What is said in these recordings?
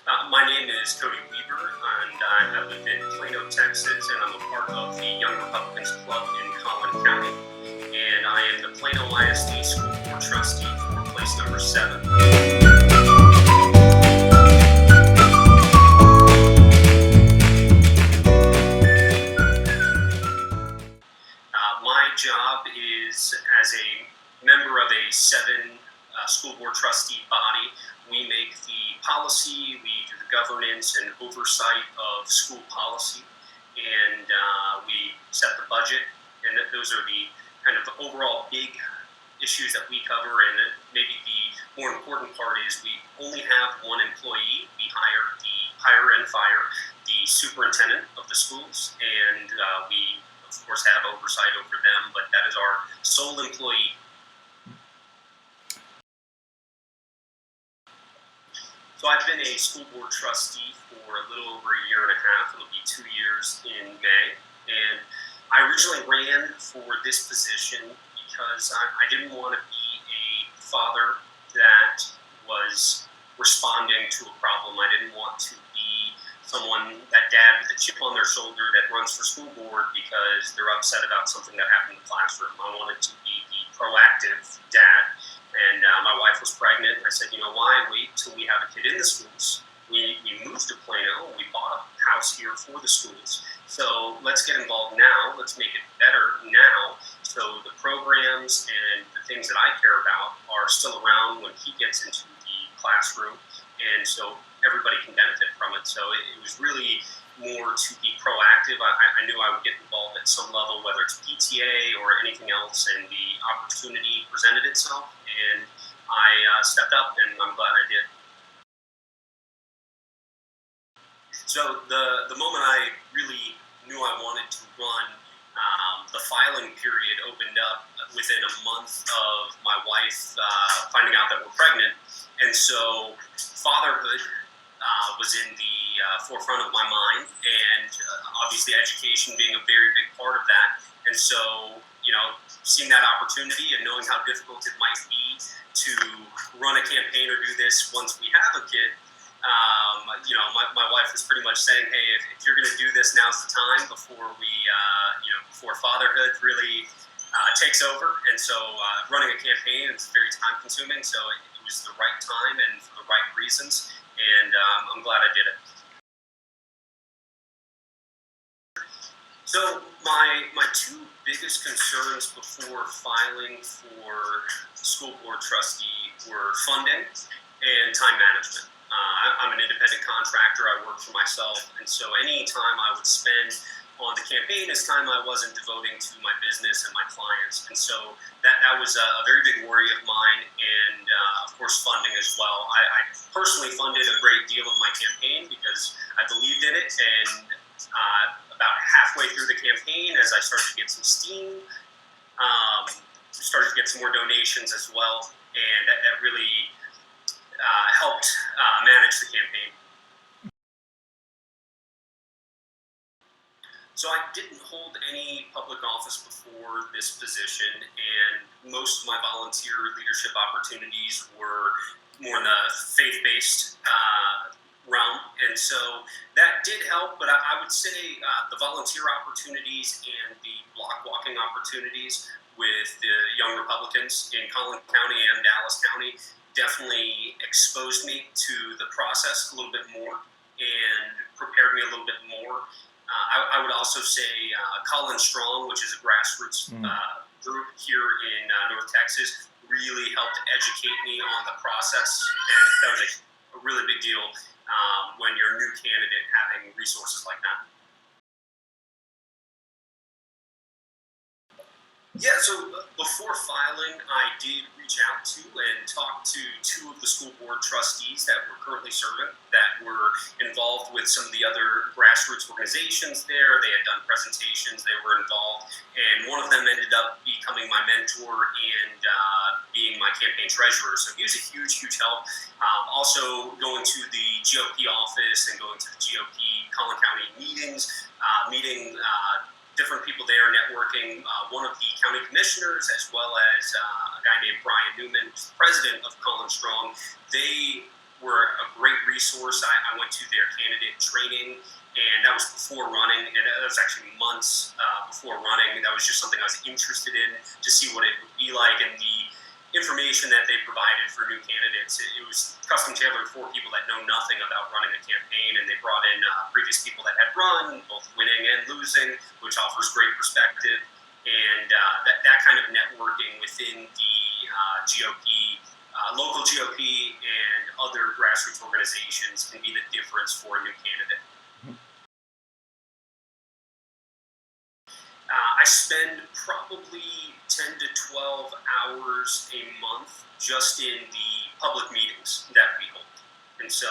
My name is Cody Weaver, and I live in Plano, Texas, and I'm a part of the Young Republicans Club in Collin County. And I am the Plano ISD School Board Trustee for place number 7. My job is as a member of a 7 school board trustee body. We make the policy, we do the governance and oversight of school policy, and we set the budget. And those are the kind of overall big issues that we cover. And maybe the more important part is we only have one employee. We hire and fire the superintendent of the schools, and we of course have oversight over them, but that is our sole employee. So I've been a school board trustee for a little over a year and a half. It'll be 2 years in May. And I originally ran for this position because I didn't want to be a father that was responding to a problem. I didn't want to be someone, that dad with a chip on their shoulder that runs for school board because they're upset about something that happened in the classroom. I wanted to be the proactive dad. And my wife was pregnant. I said, why wait till we have a kid in the schools? We moved to Plano. We bought a house here for the schools. So let's get involved now. Let's make it better now. So the programs and the things that I care about are still around when he gets into the classroom. And so everybody can benefit from it. So it was really more to be proactive. I knew I would get involved at some level, whether it's PTA or anything else, and the opportunity presented itself, and I stepped up, and I'm glad I did. So the moment I really knew I wanted to run, the filing period opened up within a month of my wife finding out that we're pregnant, and so fatherhood was in the forefront of my mind, and obviously education being a very big part of that. And so, seeing that opportunity and knowing how difficult it might be to run a campaign or do this once we have a kid, my wife was pretty much saying, hey, if you're going to do this, now's the time before before fatherhood really takes over. And so running a campaign is very time consuming, so it was the right time and for the right reasons. And I'm glad I did it. So my two biggest concerns before filing for school board trustee were funding and time management. I'm an independent contractor. I work for myself, and so any time I would spend on the campaign is time I wasn't devoting to my business and my clients. And so that was a very big worry of mine, and of course funding as well. I personally funded a great deal of my campaign because I believed in it, and about halfway through the campaign, as I started to get some steam, started to get some more donations as well, and that really helped manage the campaign. So I didn't hold any public office before this position, and most of my volunteer leadership opportunities were more in the faith-based realm, and so that did help. But I would say the volunteer opportunities and the block walking opportunities with the Young Republicans in Collin County and Dallas County definitely exposed me to the process a little bit more and prepared me a little bit more. I would also say Collin Strong, which is a grassroots group here in North Texas, really helped educate me on the process, and that was a really big deal when you're a new candidate having resources like that. Yeah, so before filing, I did reach out to and talk to 2 of the school board trustees that were currently serving, that were involved with some of the other grassroots organizations there. They had done presentations, they were involved, and one of them ended up becoming my mentor and being my campaign treasurer. So he was a huge, huge help. Also going to the GOP office and going to the GOP Collin County meetings, meeting different people there, networking. One of the county commissioners, as well as a guy named Brian Newman, president of Collin Strong, they were a great resource. I went to their candidate training, and that was before running, and that was actually months before running. That was just something I was interested in to see what it would be like, and the information that they provided for new candidates, it was custom tailored for people that know nothing about running a campaign, and they brought in previous people that had run, both winning and losing, which offers great perspective, and that kind of networking within the GOP, local GOP, and other grassroots organizations can be the difference for a new candidate. I spend probably 10 to 12 hours a month just in the public meetings that we hold. And so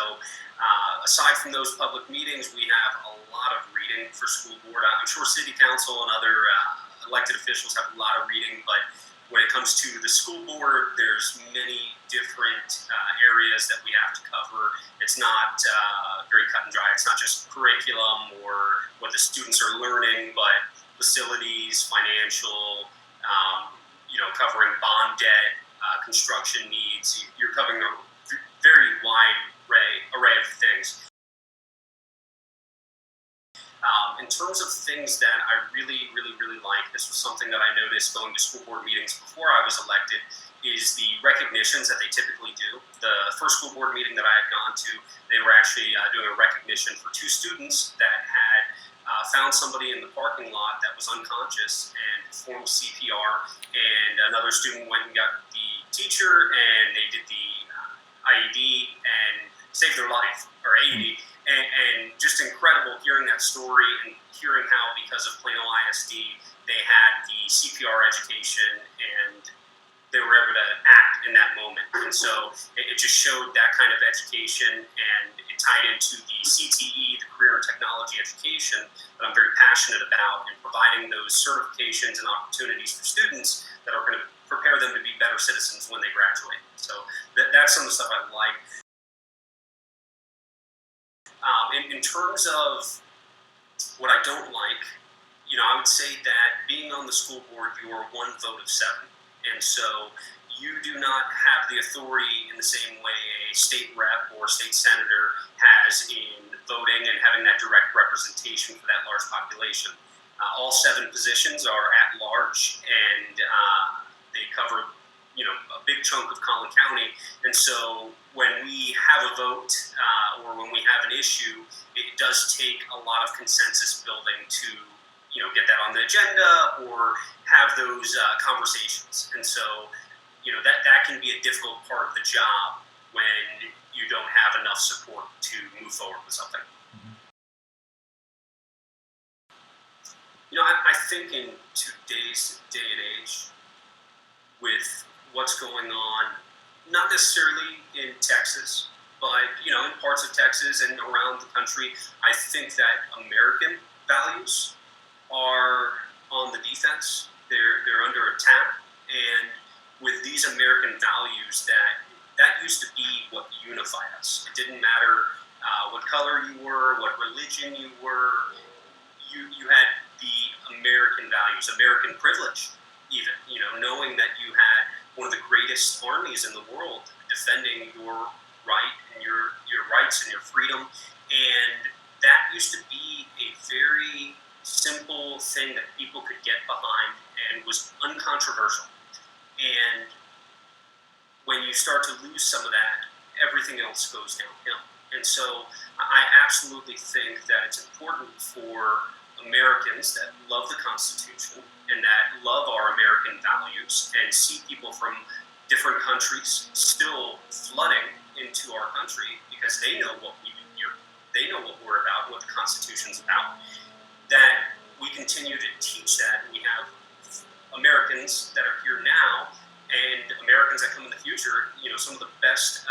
aside from those public meetings, we have a lot of reading for school board. I'm sure city council and other elected officials have a lot of reading, but when it comes to the school board, there's many different areas that we have to cover. It's not very cut and dry. It's not just curriculum or what the students are learning, but facilities, financial, covering bond debt, construction needs. You're covering a very wide array of things. In terms of things that I really, really, really like, this was something that I noticed going to school board meetings before I was elected, is the recognitions that they typically do. The first school board meeting that I had gone to, they were actually doing a recognition for 2 students that had found somebody in the parking lot that was unconscious and performed CPR, and another student went and got the teacher, and they did the IED and saved their life, or AED, and just incredible hearing that story and hearing how, because of Plano ISD, they had the CPR education and they were able to act in that moment. And so it just showed that kind of education, and it tied into the CTE, the Career and Technology Education, that I'm very passionate about, and providing those certifications and opportunities for students that are going to prepare them to be better citizens when they graduate. So that's some of the stuff I like. In terms of what I don't like, I would say that being on the school board, you are 1 vote of 7. And so you do not have the authority in the same way a state rep or state senator has in voting and having that direct representation for that large population. All 7 positions are at large, and they cover a big chunk of Collin County. And so when we have a vote or when we have an issue, it does take a lot of consensus building to get that on the agenda or have those conversations. And so, that can be a difficult part of the job when you don't have enough support to move forward with something. I think in today's day and age, with what's going on, not necessarily in Texas, but, in parts of Texas and around the country, I think that American values are on the defense. They're under attack, and with these American values, that used to be what unified us. It didn't matter what color you were, what religion you were. You had the American values, American privilege, even. Knowing that you had one of the greatest armies in the world defending your right and your rights and your freedom, and that used to be a very simple thing that people could get behind and was uncontroversial. And when you start to lose some of that, everything else goes downhill. And so I absolutely think that it's important for Americans that love the Constitution and that love our American values and see people from different countries still flooding into our country because they know what we do here. They know what we're about, what the Constitution's about. That we continue to teach that. We have Americans that are here now and Americans that come in the future. Some of the best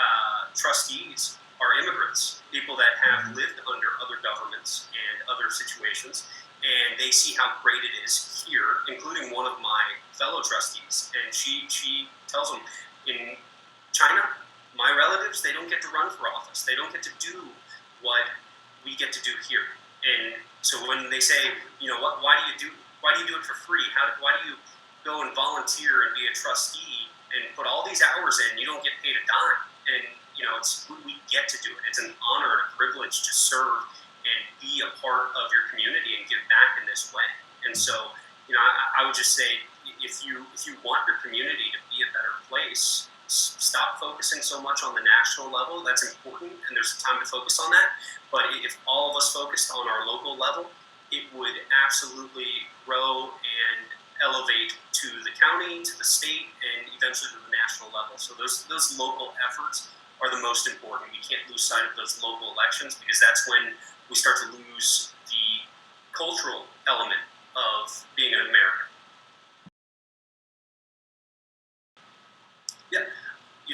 trustees are immigrants, people that have lived under other governments and other situations, and they see how great it is here, including one of my fellow trustees. And she tells them, in China, my relatives, they don't get to run for office. They don't get to do what we get to do here. And so when they say, why do you do it for free? Why do you go and volunteer and be a trustee and put all these hours in? You don't get paid a dime. And we get to do it. It's an honor and a privilege to serve and be a part of your community and give back in this way. And so, I would just say, if you want your community to be a better place, stop focusing so much on the national level. That's important, and there's time to focus on that. But if all of us focused on our local level, it would absolutely grow and elevate to the county, to the state, and eventually to the national level. So those local efforts are the most important. We can't lose sight of those local elections, because that's when we start to lose the cultural element of being an American. Yeah,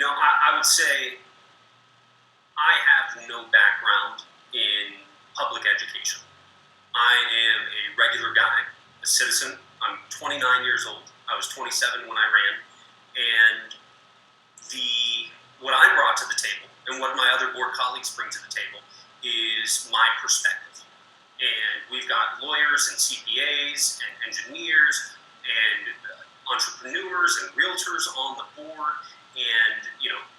I would say I have no background in public education. I am a regular guy, a citizen. I'm 29 years old. I was 27 when I ran, and what I brought to the table and what my other board colleagues bring to the table is my perspective. And we've got lawyers and CPAs and engineers and entrepreneurs and realtors on the board, and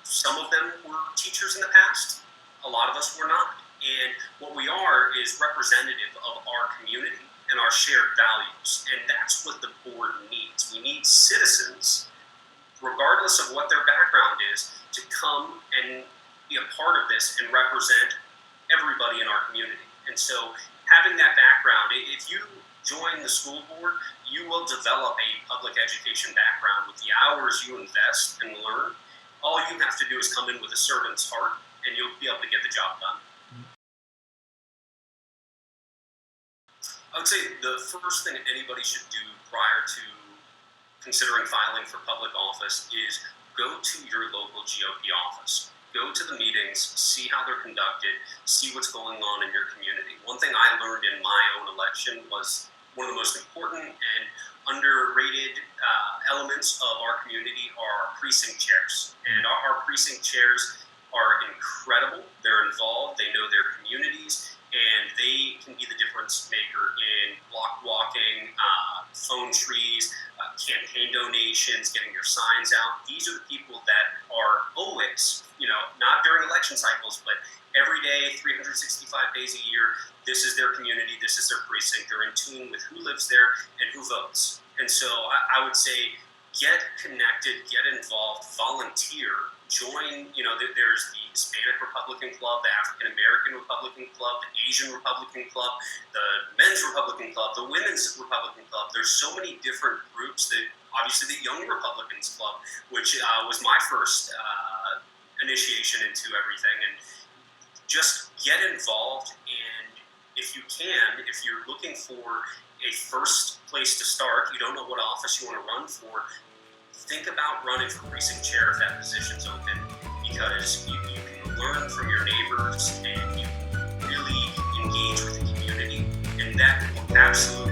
some of them were teachers in the past. A lot of us were not. And what we are is representative of our community and our shared values, and that's what the board needs. We need citizens, regardless of what their background is, to come and be a part of this and represent everybody in our community. And so having that background, if you join the school board, you will develop a public education background with the hours you invest and learn. All you have to do is come in with a servant's heart, and you'll be able to get the job done. I would say the first thing anybody should do prior to considering filing for public office is go to your local GOP office. Go to the meetings, see how they're conducted, see what's going on in your community. One thing I learned in my own election was one of the most important and underrated elements of our community are precinct chairs. And our precinct chairs are incredible. They're involved, they know their communities, and they can be the difference maker in block walking, phone trees, campaign donations, getting your signs out. These are the people that are always, not during election cycles, but every day, 365 days a year, this is their community, this is their precinct. They're in tune with who lives there and who votes. And so I would say get connected, get involved, volunteer, join, there's the Hispanic Republican Club, the African American Republican Club, the Asian Republican Club, the Men's Republican Club, the Women's Republican Club. There's so many different groups. That obviously the Young Republicans Club, which was my first initiation into everything. And just get involved, and if you can, if you're looking for a first place to start, you don't know what office you want to run for, think about running for precinct chair if that position's open, because you can learn from your neighbors and you really engage with the community, and that will absolutely